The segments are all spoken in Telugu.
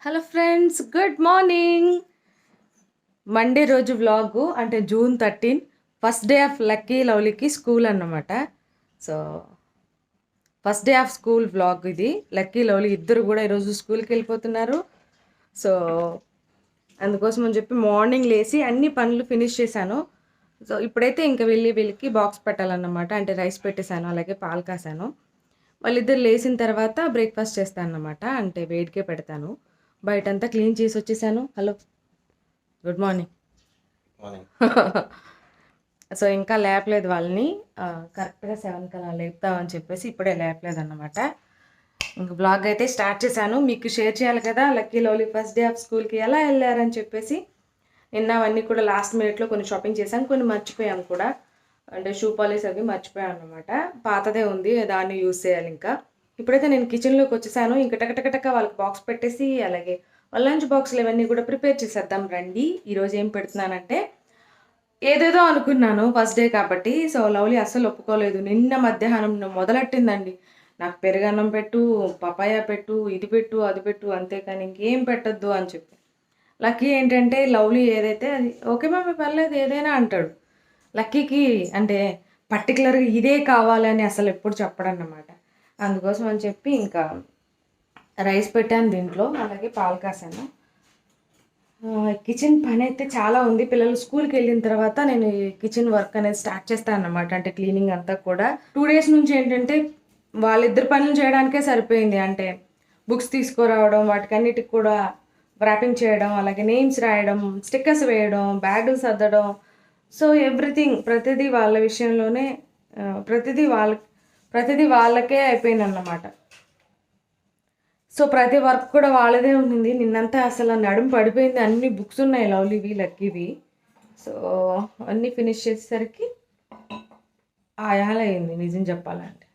Hello friends, good morning. Monday రోజు వ్లాగు అంటే June 13 first day of Lucky లవ్లీకి స్కూల్ అన్నమాట. So first day of school vlog ఇది. లక్కీ లవ్లీ ఇద్దరు కూడా ఈరోజు స్కూల్కి వెళ్ళిపోతున్నారు. సో అందుకోసం అని చెప్పి మార్నింగ్ లేచి అన్ని పనులు ఫినిష్ చేశాను. సో ఇప్పుడైతే ఇంకా వీళ్ళకి బాక్స్ పెట్టాలన్నమాట. అంటే రైస్ పెట్టేశాను, అలాగే పాలు కాసాను. వాళ్ళిద్దరు లేచిన తర్వాత బ్రేక్ఫాస్ట్ చేస్తాను అన్నమాట. అంటే వేడికే పెడతాను. బయటంతా క్లీన్ చేసి వచ్చేసాను. Hello, good morning. సో ఇంకా లేపలేదు వాళ్ళని. కరెక్ట్గా 7కి అలా లేపుతామని చెప్పేసి ఇప్పుడే లేపలేదు అన్నమాట. ఇంకా బ్లాగ్ అయితే స్టార్ట్ చేశాను. మీకు షేర్ చేయాలి కదా lucky lovely first day of స్కూల్కి ఎలా వెళ్ళారని చెప్పేసి. నిన్న అవన్నీ కూడా లాస్ట్ మినిట్లో కొన్ని షాపింగ్ చేశాను, కొన్ని మర్చిపోయాను కూడా. అంటే షూ పాలిష్ అవి మర్చిపోయాను అనమాట. పాతదే ఉంది, దాన్ని యూజ్ చేయాలి. ఇంకా ఇప్పుడైతే నేను కిచెన్లోకి వచ్చేసాను. ఇంకా టకటకటక వాళ్ళకి బాక్స్ పెట్టేసి అలాగే వాళ్ళ లంచ్ బాక్స్లు ఇవన్నీ కూడా ప్రిపేర్ చేసేద్దాం రండి. ఈరోజు ఏం పెడుతున్నానంటే, ఏదేదో అనుకున్నాను ఫస్ట్ డే కాబట్టి. సో లవ్లీ అస్సలు ఒప్పుకోలేదు. నిన్న మధ్యాహ్నం మొదలెట్టిందండి, నాకు పెరుగన్నం పెట్టు, పపాయ పెట్టు, ఇది పెట్టు, అది పెట్టు, అంతేకాని ఇంకేం పెట్టద్దు అని చెప్పి. లక్కీ ఏంటంటే లవ్లీ ఏదైతే అది ఓకే మమ్మీ పర్లేదు ఏదైనా అంటాడు. లక్కీకి అంటే పర్టికులర్గా ఇదే కావాలని అసలు ఎప్పుడు చెప్పడన్నమాట. అందుకోసం అని చెప్పి ఇంకా రైస్ పెట్టాను దీంట్లో, అలాగే పాలు కాసాను. కిచెన్ పని అయితే చాలా ఉంది. పిల్లలు స్కూల్కి వెళ్ళిన తర్వాత నేను ఈ కిచెన్ వర్క్ అనేది స్టార్ట్ చేస్తాను అన్నమాట. అంటే క్లీనింగ్ అంతా కూడా 2 డేస్ నుంచి ఏంటంటే వాళ్ళిద్దరు పనులు చేయడానికే సరిపోయింది. అంటే బుక్స్ తీసుకురావడం, వాటికన్నిటికి కూడా ర్యాపింగ్ చేయడం, అలాగే నేమ్స్ రాయడం, స్టిక్కర్స్ వేయడం, బ్యాగులు సర్దడం. సో ఎవ్రీథింగ్ ప్రతిదీ వాళ్ళ విషయంలోనే, ప్రతిదీ వాళ్ళకే అయిపోయిందన్నమాట. సో ప్రతి వర్క్ కూడా వాళ్ళదే ఉంటుంది. నిన్నంతా అసలు నడుము పడిపోయింది. అన్ని బుక్స్ ఉన్నాయి లవ్లీవి, లక్కీవి. సో అన్నీ ఫినిష్ చేసేసరికి ఆయాలయ్యింది నిజం చెప్పాలంటే.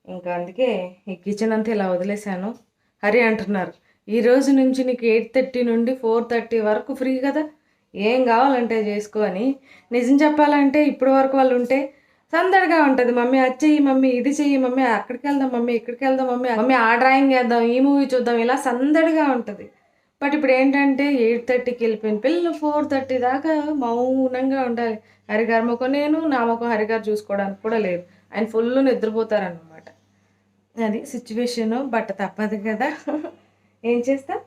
ఇంకా అందుకే ఈ కిచెన్ అంతా ఇలా వదిలేశాను. హరి అంటున్నారు, ఈ రోజు నుంచి నీకు 8:30 నుండి 4:30 వరకు ఫ్రీ కదా, ఏం కావాలంటే చేసుకో అని. నిజం చెప్పాలంటే ఇప్పటి వరకు వాళ్ళు ఉంటే సందడిగా ఉంటుంది. మమ్మీ అది చెయ్యి, మమ్మీ ఇది చెయ్యి, మమ్మీ అక్కడికి వెళ్దాం, మమ్మీ ఇక్కడికి వెళ్దాం, మమ్మీ ఆ డ్రాయింగ్ వేద్దాం, ఈ మూవీ చూద్దాం, ఇలా సందడిగా ఉంటుంది. బట్ ఇప్పుడు ఏంటంటే 8:30కి వెళ్ళిపోయిన పిల్లలు 4:30 దాకా మౌనంగా ఉండాలి. హరిగారు ముఖం నేను, నా ముఖం హరిగారు చూసుకోవడానికి కూడా లేదు. ఆయన ఫుల్ నిద్రపోతారనమాట. అది సిచ్యువేషను. బట్ తప్పదు కదా, ఏం చేస్తా,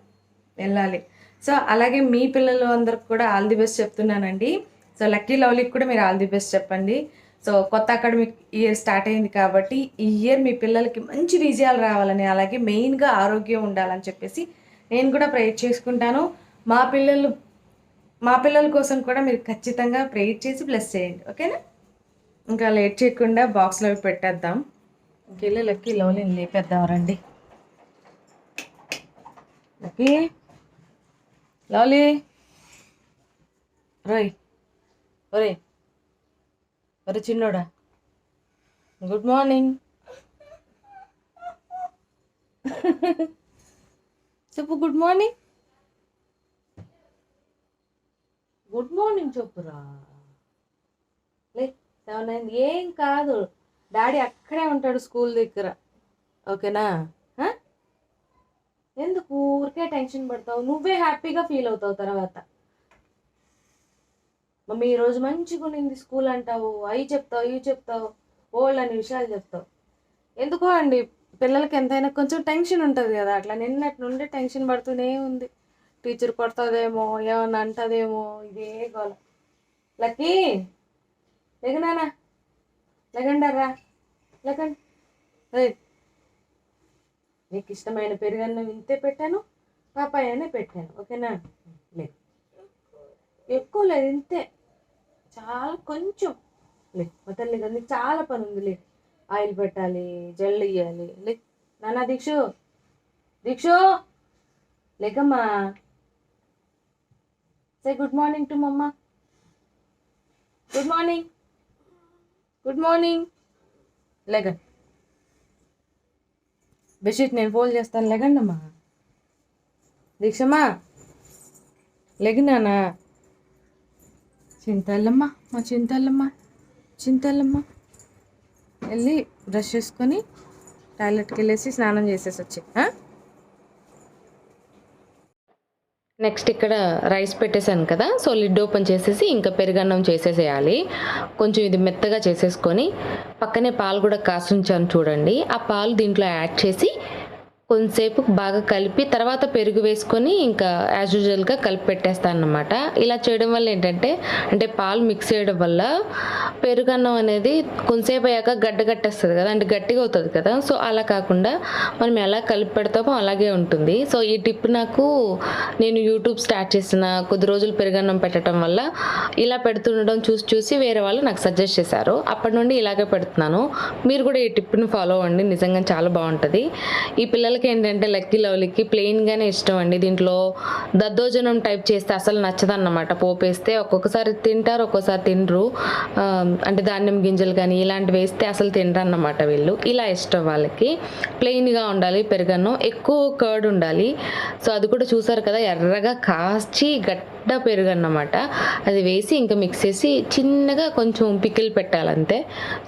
వెళ్ళాలి. సో అలాగే మీ పిల్లలు అందరికి కూడా ఆల్ ది బెస్ట్ చెప్తున్నానండి. సో లక్కీ లవ్లీకి కూడా మీరు ఆల్ ది బెస్ట్ చెప్పండి. సో కొత్త అకాడమిక్ ఇయర్ స్టార్ట్ అయింది కాబట్టి ఈ ఇయర్ మీ పిల్లలకి మంచి విజయాలు రావాలని, అలాగే మెయిన్గా ఆరోగ్యం ఉండాలని చెప్పేసి నేను కూడా ప్రేయర్ చేసుకుంటాను. మా పిల్లలు మా పిల్లల కోసం కూడా మీరు ఖచ్చితంగా ప్రేయర్ చేసి బ్లెస్ చేయండి, ఓకేనా. ఇంకా లేట్ చేయకుండా బాక్స్లో పెట్టేద్దాం. ఇంకెళ్ళి లక్కీ లవ్లీని లేపేద్దాం రండి. లక్కీ లవ్లీ, రోయ్ ఒరే ఒరే చిన్నోడా, గుడ్ మార్నింగ్ చెప్పు. గుడ్ మార్నింగ్, గుడ్ మార్నింగ్ చెప్పురా. లే 7 అయింది, ఏం కాదు. డాడీ అక్కడే ఉంటాడు స్కూల్ దగ్గర, ఓకేనా. ఎందుకు ఊరికే టెన్షన్ పడతావు, నువ్వే హ్యాపీగా ఫీల్ అవుతావు తర్వాత. మమ్మీ ఈరోజు మంచిగా ఉన్నింది స్కూల్ అంటావు, అవి చెప్తావు, ఇవి చెప్తావు, ఓల్డ్ అని విషయాలు చెప్తావు. ఎందుకో అండి, పిల్లలకి ఎంతైనా కొంచెం టెన్షన్ ఉంటుంది కదా. అట్లా నిన్నటి నుండి టెన్షన్ పడుతూనే ఉంది. టీచర్ కొడుతుందేమో, ఏమన్నా అంటుందేమో, ఇదే గోల. లక్కీ లెగనానా, లెగండర్రా, లెగండి. నీకు ఇష్టమైన పెరుగన్నం ఇంతే పెట్టాను, పాపాయనే పెట్టాను, ఓకేనా. లేదు ఎక్కువ లేదు, ఇంతే, చాలా కొంచెం. లే వదలే కదా, నీకు చాలా పని ఉంది. లే ఆయిల్ పెట్టాలి, జల్లు ఇయ్యాలి. లే నాన్న, దీక్షు దీక్షు లేకమ్మా, say good morning to mama. Good morning, good morning. లెగన్, బెడ్షీట్ నేను ఫోల్డ్ చేస్తాను, లెగండి అమ్మా. దీక్షమ్మా లెగినానా. చింతల్లమ్మ, మా చింతల్లమ్మ వెళ్ళి బ్రష్ చేసుకొని టాయిలెట్కి వెళ్ళేసి స్నానం చేసేసి వచ్చి నెక్స్ట్ ఇక్కడ రైస్ పెట్టేశాను కదా, సో లిడ్ ఓపెన్ చేసేసి ఇంకా పెరుగన్నం చేసేసేయాలి. కొంచెం ఇది మెత్తగా చేసేసుకొని పక్కనే పాలు కూడా కాసుంచాను చూడండి. ఆ పాలు దీంట్లో యాడ్ చేసి కొంతసేపు బాగా కలిపి తర్వాత పెరుగు వేసుకొని ఇంకా యాజ్ యూజువల్గా కలిపి పెట్టేస్తాను అన్నమాట. ఇలా చేయడం వల్ల ఏంటంటే అంటే పాలు మిక్స్ చేయడం వల్ల పెరుగన్నం అనేది కొంతసేపు అయ్యాక గడ్డగట్టేస్తుంది కదా, అంటే గట్టిగా అవుతుంది కదా. సో అలా కాకుండా మనం ఎలా కలిపి పెడతామో అలాగే ఉంటుంది. సో ఈ టిప్ నాకు నేను యూట్యూబ్ స్టార్ట్ చేసిన కొద్ది రోజులు పెరుగన్నం పెట్టడం వల్ల ఇలా పెడుతుండడం చూసి చూసి వేరే వాళ్ళు నాకు సజెస్ట్ చేశారు. అప్పటి నుండి ఇలాగే పెడుతున్నాను. మీరు కూడా ఈ టిప్ని ఫాలో అవ్వండి, నిజంగా చాలా బాగుంటుంది. ఈ పిల్లలకి ఏంటంటే లక్కీ లవ్లీకి ప్లెయిన్గానే ఇష్టం అండి. దీంట్లో దద్దోజనం టైప్ చేస్తే అసలు నచ్చదన్నమాట. పోపేస్తే ఒక్కొక్కసారి తింటారు, ఒక్కోసారి తినరు. అంటే ధాన్యం గింజలు కానీ ఇలాంటివి వేస్తే అసలు తినరు అన్నమాట వీళ్ళు. ఇలా ఇష్టం వాళ్ళకి. ప్లెయిన్గా ఉండాలి పెరుగన్నం, ఎక్కువ కర్డ్ ఉండాలి. సో అది కూడా చూసారు కదా, ఎర్రగా కాచి గట్ట పెరుగన్నమాట. అది వేసి ఇంకా మిక్స్ చేసి చిన్నగా కొంచెం పికిల్ పెట్టాలంతే.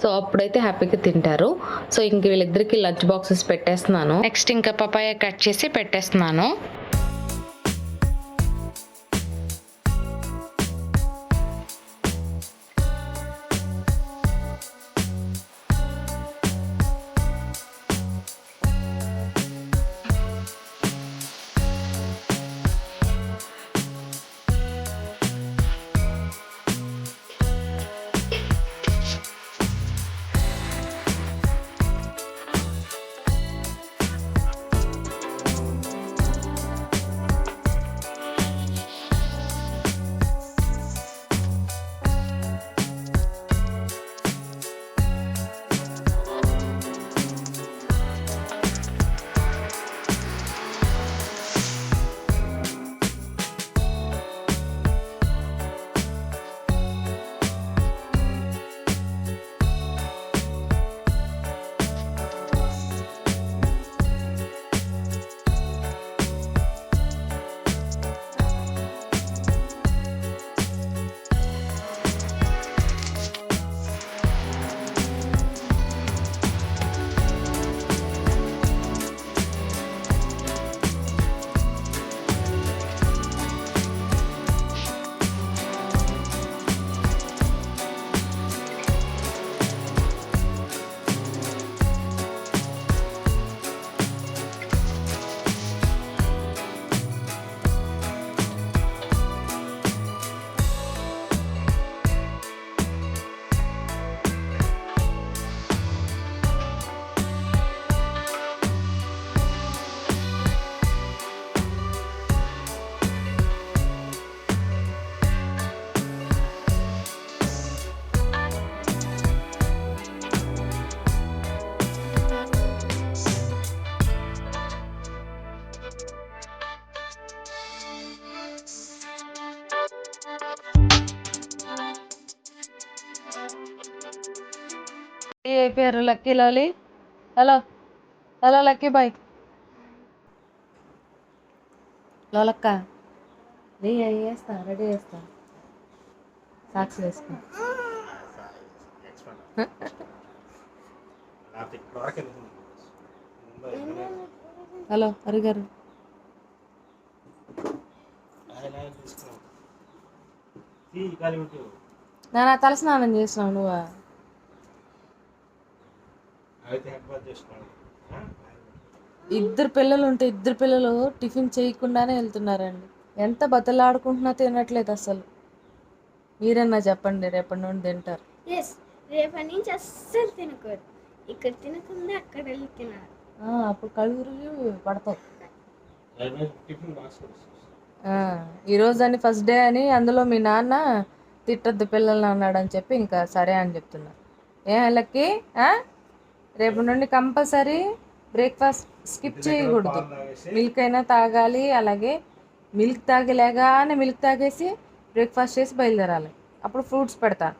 సో అప్పుడైతే హ్యాపీగా తింటారు. సో ఇంక వీళ్ళిద్దరికి లంచ్ బాక్సెస్ పెట్టేస్తున్నాను. నెక్స్ట్ ఇంకా పపాయ కట్ చేసి పెట్టేస్తున్నాను. అయిపోయారు లక్కీ లాలి. Hello hello Lucky boy. లోలక్క రెడీ చేస్తా సాక్స్ వేసుకో. హలో హరి గారు, నాన్న తలస్నానం చేసినావు నువ్వా? ఇద్దరు పిల్లలు ఉంటే ఇద్దరు పిల్లలు టిఫిన్ చేయకుండానే వెళ్తున్నారండి. ఎంత బతలాడుకుంటున్నా తినట్లేదు అసలు. మీరన్నా చెప్పండి, రేపటి నుండి తింటారు. రేపటి నుంచి అస్సలు తినకూడదు. ఇక్కడ తినకుండా అక్కడ వెళ్ళి తినాలి. అప్పుడు కలుగురు పడతావు. ఈరోజు అని ఫస్ట్ డే అని అందులో మీ నాన్న తిట్టద్దు పిల్లల్ని అన్నాడని చెప్పి ఇంకా సరే అని చెప్తున్నా. లక్కీ రేపటి నుండి కంపల్సరీ బ్రేక్ఫాస్ట్ స్కిప్ చేయకూడదు. మిల్క్ అయినా తాగాలి. అలాగే మిల్క్ తాగలేగానే మిల్క్ తాగేసి బ్రేక్ఫాస్ట్ చేసి బయలుదేరాలి. అప్పుడు ఫ్రూట్స్ పెడతాను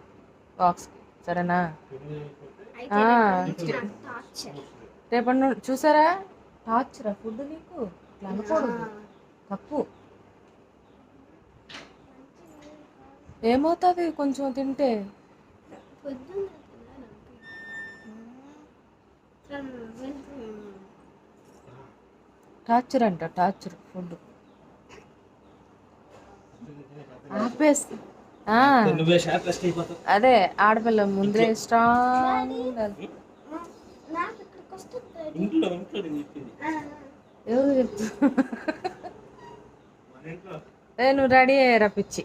బాక్స్కి, సరేనా? రేపటి నుండి చూసారా, టార్చరా ఫుడ్ నీకు ఇట్లా అనకూడదు, తప్పు. ఏమవుతుంది కొంచెం తింటే? టార్చర్ అంట, టార్చర్ ఫుడ్. ఆపేస్తా నువ్వే షాప్ రెస్ట్ అయిపోతావు. అదే ఆడపిల్ల ముందే స్ట్రాంగ్ ఉండాలి. నాకు ఇక్కడికి వస్తుంది. ఇంట్లో నేను చెప్పింది ఎవరు చెప్తా మన ఇంట్లో నువ్వు రెడీ అయ్యారా పిచ్చి.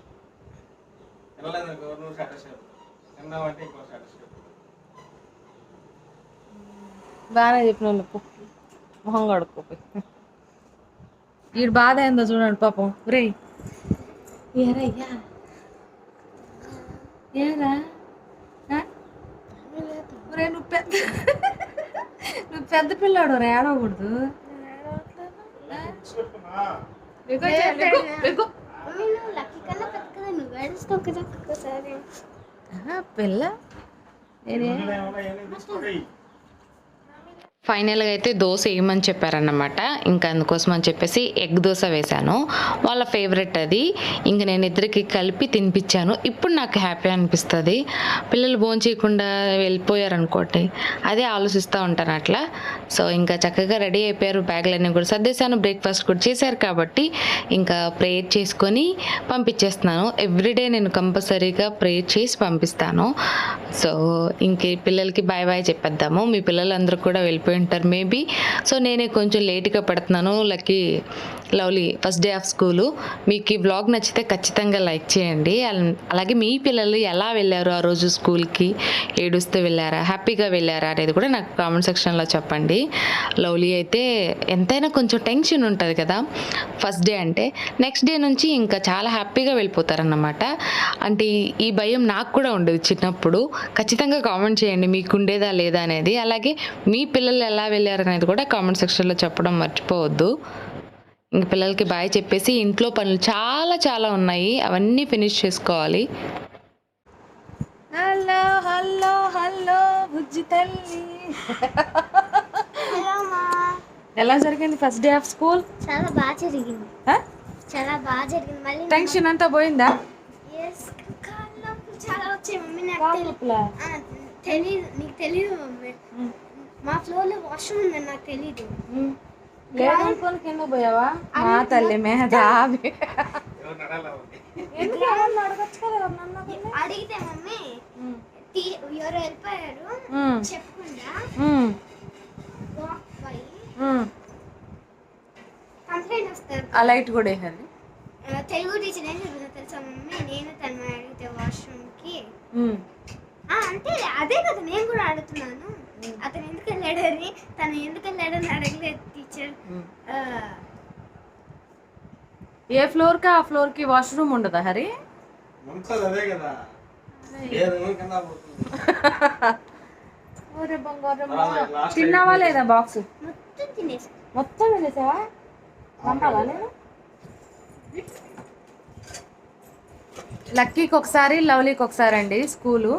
వెళ్ళలేదు నువ్వు షాప్ షాప్ తిన్నావంటే ఇంకో షాప్ షాప్. బాగానే చెప్పిన వాళ్ళు మొహం కడుక్కోపోయి. వీడు బాధ ఏందో చూడండి పాపం. రే ఏరయ్యా ఏరా రే నువ్వు పెద్ద పిల్లాడు రే ఏడవకూడదు. మమ్మీ నువ్వు లక్కీ కన్నా పెద్ద కదా, నువ్వు ఏడుస్తావు కదా ఒక్కొక్కసారి. పిల్ల ఫైనల్గా అయితే దోశ వేయమని చెప్పారన్నమాట. ఇంకా అందుకోసం అని చెప్పేసి ఎగ్ దోశ వేశాను. వాళ్ళ ఫేవరెట్ అది. ఇంక నేను ఇద్దరికి కలిపి తినిపించాను. ఇప్పుడు నాకు హ్యాపీ అనిపిస్తుంది. పిల్లలు భోంచేయకుండా వెళ్ళిపోయారనుకోండి, అదే ఆలోచిస్తూ ఉంటాను అట్లా. సో ఇంకా చక్కగా రెడీ అయిపోయారు. బ్యాగులన్నీ కూడా సర్దేశాను. బ్రేక్ఫాస్ట్ కూడా చేశారు కాబట్టి ఇంకా ప్రేయర్ చేసుకొని పంపించేస్తున్నాను. ఎవ్రీడే నేను కంపల్సరీగా ప్రేయర్ చేసి పంపిస్తాను. సో ఇంక పిల్లలకి బాయ్ బాయ్ చెప్పేద్దాము. మీ పిల్లలందరూ కూడా వెళ్ళిపోయి ఉంటారు మేబీ. సో నేనే కొంచెం లేట్గా పెడుతున్నాను. Lovely first day of school. మీకు ఈ వ్లాగ్ నచ్చితే ఖచ్చితంగా లైక్ చేయండి. అలాగే మీ పిల్లలు ఎలా వెళ్ళారు ఆ రోజు స్కూల్కి, ఏడుస్తూ వెళ్ళారా, హ్యాపీగా వెళ్ళారా అనేది కూడా నాకు కామెంట్ సెక్షన్లో చెప్పండి. లవ్లీ అయితే ఎంతైనా కొంచెం టెన్షన్ ఉంటుంది కదా ఫస్ట్ డే అంటే. నెక్స్ట్ డే నుంచి ఇంకా చాలా హ్యాపీగా వెళ్ళిపోతారన్నమాట. అంటే ఈ భయం నాకు కూడా ఉండేది చిన్నప్పుడు. ఖచ్చితంగా కామెంట్ చేయండి మీకు ఉండేదా లేదా అనేది. అలాగే మీ పిల్లలు ఎలా వెళ్ళారు అనేది కూడా కామెంట్ సెక్షన్లో చెప్పడం మర్చిపోవద్దు. ఇంక పిల్లలకి బాయ్ చెప్పేసి ఇంట్లో పనులు చాలా చాలా ఉన్నాయి, అవన్నీ ఫినిష్ చేసుకోవాలి. హలో హలో హలో బుజ్జి తల్లి. హలో మా. ఎలా జరిగింది ఫస్ట్ డే ఆఫ్ స్కూల్? చాలా బాగా జరిగింది. చాలా బాగా జరిగింది. మళ్ళీ టెన్షన్ అంతా పోయిందా? ఎస్, కాళ్ళ నొప్పులు చాలా వచ్చాయి మమ్మీ. నాకు తెలీదు. నీకు తెలీదు మమ్మీ. మా ఫ్లోర్లో వాష్రూమ్ ఉందని నాకు తెలీదు. లేదనుకోని కింద పోయావా? మా తల్లి మీద అడిగితే మమ్మీ ఎవరు వెళ్ళిపోయారు చెప్పకుండా కంప్లైంట్ వస్తారు. ఆ లైట్ కూడా వేయాలి. తెలుగు టీచర్ ఏం చెప్తున్నా తెలుసా మమ్మీ? నేను తను అడిగితే వాష్రూమ్కి అంటే అదే కదా నేను కూడా అడుగుతున్నాను. అతను ఎందుకు వెళ్ళాడని, తను ఎందుకు వెళ్ళాడని అడగలేదు టీచర్. ఏ ఫ్లోర్ కి ఆ ఫ్లోర్ కి వాష్రూమ్ ఉండదా హరి? అదే కదా. తిన్నావా లేదా బాక్స్? మొత్తం తినేసా. మొత్తం తినేసావా? పంపాలా నేను? లక్కీకి ఒకసారి లవ్లీకి ఒకసారి అండి స్కూలు.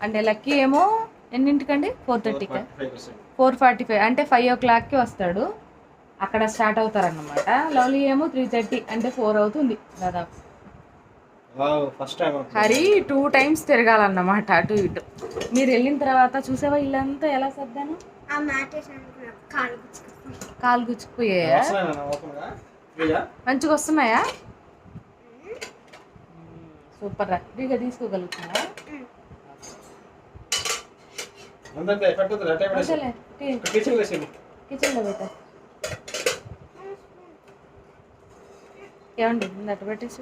అంటే లక్కీ ఏమో ఎన్నింటికండి? 4:30కి. 4:45 అంటే 5 o'clockకి వస్తాడు. అక్కడ స్టార్ట్ అవుతారన్నమాట. లవ్లీ ఏమో 3:30 అంటే 4 అవుతుంది దాదాపు. హరి 2 times తిరగాలన్నమాట అటు ఇటు. మీరు వెళ్ళిన తర్వాత చూసావా ఇల్లంతా ఎలా సర్దాను? ఆ మ్యాట్ కాలు గుచ్చుకుపోయాయా? మంచిగా వస్తున్నాయా? సూపర్ రా. ఫ్రీగా తీసుకోగలుగుతున్నా? కిచెన్లో పెట్టా. ఏమండి అట్టు పెట్టేసి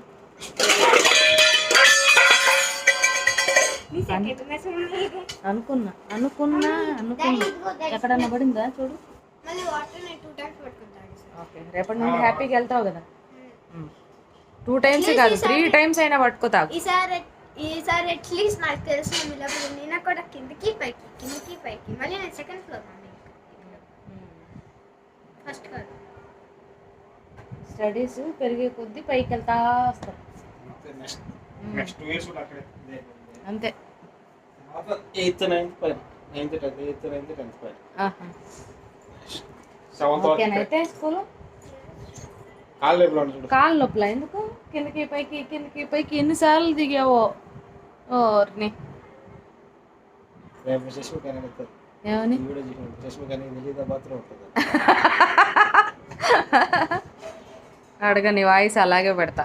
అనుకున్నా అనుకున్నా అనుకున్నా ఎక్కడన్నా పడిందా చూడు. ఓకే, రేపటి నుండి హ్యాపీగా వెళ్తావు కదా. 2 times కాదు 3 times అయినా పట్టుకోతావు. ఈసారి అట్లీస్ట్ నాకు తెలిసిన నేను కూడా కిందకి పైకి మళ్ళీ నేను సెకండ్ ఫ్లోర్ ఫస్ట్ కాదు. స్టడీస్ పెరిగే కొద్దీ పైకి వెళ్తా వస్తాం అంతే. 8th 9th 10th. ఓకేనైతే స్కూల్ కాళ్ళు నొప్పులా ఎందుకు? కిందకి పైకి ఎన్నిసార్లు దిగావో. ఓర్ని ఏమని అడగని వాయిస్ అలాగే పెడతా.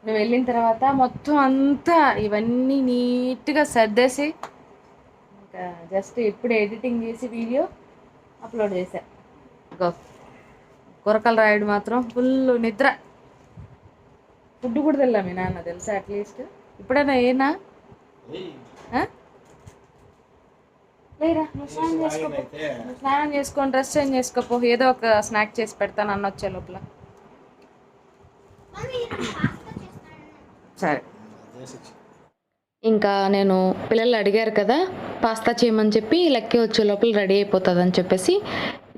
నువ్వు వెళ్ళిన తర్వాత మొత్తం అంతా ఇవన్నీ నీట్గా సర్దేసి ఇంకా జస్ట్ ఇప్పుడు ఎడిటింగ్ చేసి వీడియో అప్లోడ్ చేశా. గో కొరకలు రాయడు మాత్రం ఫుల్ నిద్ర. ఫుడ్ కూడా తెల్లా మీ నాన్న తెలుసా అట్లీస్ట్ ఇప్పుడైనా ఏనా లేరా నువ్వు స్నానం చేసుకోపో, నువ్వు స్నానం చేసుకొని డ్రెస్ చేంజ్ చేసుకోపో, ఏదో ఒక స్నాక్ చేసి పెడతాను అన్న వచ్చే లోపల. సరే ఇంకా నేను పిల్లలు అడిగారు కదా పాస్తా చేయమని చెప్పి లక్కీ వచ్చే లోపల రెడీ అయిపోతుంది అని చెప్పేసి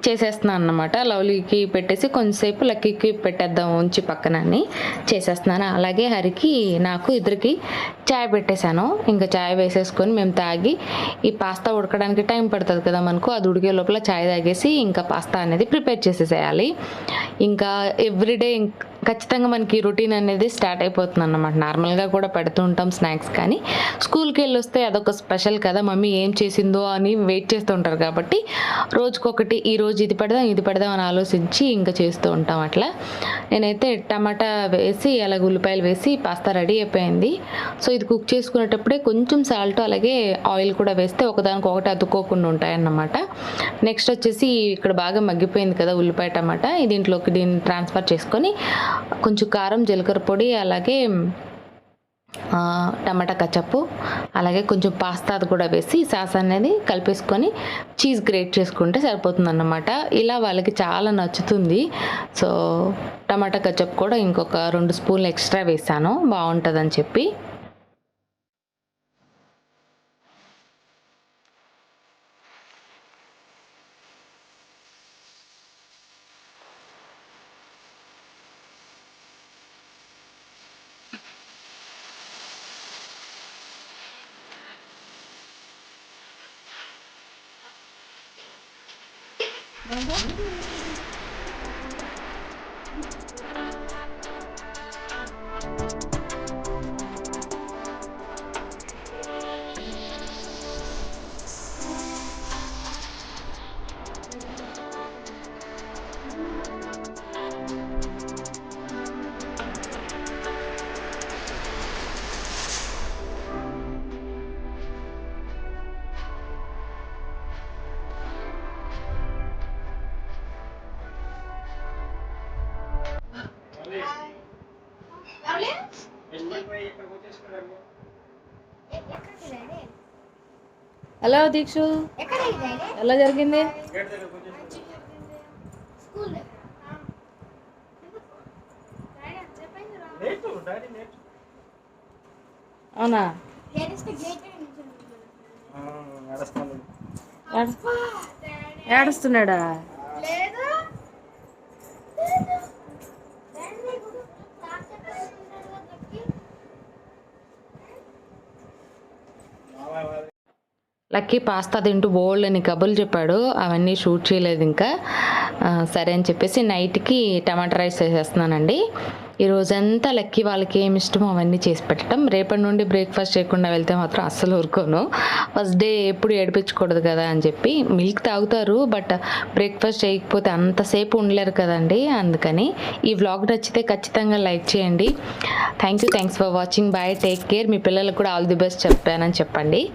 చేసేస్తున్నాను అన్నమాట. లవ్లీకి పెట్టేసి కొంచెంసేపు లక్కీకి పెట్టేద్దాం ఉంచి పక్కనని చేసేస్తున్నాను. అలాగే హరికి నాకు ఇద్దరికి చాయ్ పెట్టేశాను. ఇంకా చాయ్ వేసేసుకొని మేము తాగి ఈ పాస్తా ఉడకడానికి టైం పడుతుంది కదా మనకు, అది ఉడికే లోపల చాయ్ తాగేసి ఇంకా పాస్తా అనేది ప్రిపేర్ చేసేసేయాలి. ఇంకా ఎవ్రీడే ఖచ్చితంగా మనకి రొటీన్ అనేది స్టార్ట్ అయిపోతుంది అన్నమాట. నార్మల్గా కూడా పెడుతూ ఉంటాం స్నాక్స్, కానీ స్కూల్కి వెళ్ళి వస్తే అదొక స్పెషల్ కదా, మమ్మీ ఏం చేసిందో అని వెయిట్ చేస్తూ ఉంటారు కాబట్టి రోజుకొకటి ఈరోజు ఇది పెడదాం అని ఆలోచించి ఇంకా చేస్తూ ఉంటాం. అట్లా నేనైతే టమాటా వేసి అలాగే ఉల్లిపాయలు వేసి పాస్తా రెడీ అయిపోయింది. సో ఇది కుక్ చేసుకునేటప్పుడే కొంచెం సాల్ట్ అలాగే ఆయిల్ కూడా వేస్తే ఒకదానికొకటి అతుక్కోకుండా ఉంటాయన్నమాట. నెక్స్ట్ వచ్చేసి ఇక్కడ బాగా మగ్గిపోయింది కదా ఉల్లిపాయ టమాటా, దీంట్లోకి దీన్ని ట్రాన్స్ఫర్ చేసుకొని కొంచెం కారం జీలకర్ర పొడి అలాగే టమాటా కచప్పు అలాగే కొంచెం పాస్తా అది కూడా వేసి సాస్ అనేది కలిపేసుకొని చీజ్ గ్రేట్ చేసుకుంటే సరిపోతుంది అన్నమాట. ఇలా వాళ్ళకి చాలా నచ్చుతుంది. సో టమాటా కచప్ కూడా ఇంకొక 2 స్పూన్లు ఎక్స్ట్రా వేసాను బాగుంటుందని చెప్పి. హలో దీక్షు, ఎలా జరిగింది? అవునా? ఏడుస్తున్నాడా? లక్కీ పాస్తా తింటూ బోల్డ్ అని కబుర్లు చెప్పాడు, అవన్నీ షూట్ చేయలేదు ఇంకా. సరే అని చెప్పేసి నైట్కి టమాటా రైస్ చేసేస్తున్నానండి. ఈ రోజంతా లక్కీ వాళ్ళకి ఏమి ఇష్టమో అవన్నీ చేసి పెట్టడం. రేపటి నుండి బ్రేక్ఫాస్ట్ చేయకుండా వెళ్తే మాత్రం అస్సలు ఊరుకోను. ఫస్ట్ డే ఎప్పుడు ఏడిపించకూడదు కదా అని చెప్పి. మిల్క్ తాగుతారు బట్ బ్రేక్ఫాస్ట్ చేయకపోతే అంతసేపు ఉండలేరు కదండి, అందుకని. ఈ వ్లాగ్ నచ్చితే ఖచ్చితంగా లైక్ చేయండి. Thanks for watching. Bye, take care. మీ పిల్లలకు కూడా ఆల్ ది బెస్ట్ చెప్పానని చెప్పండి.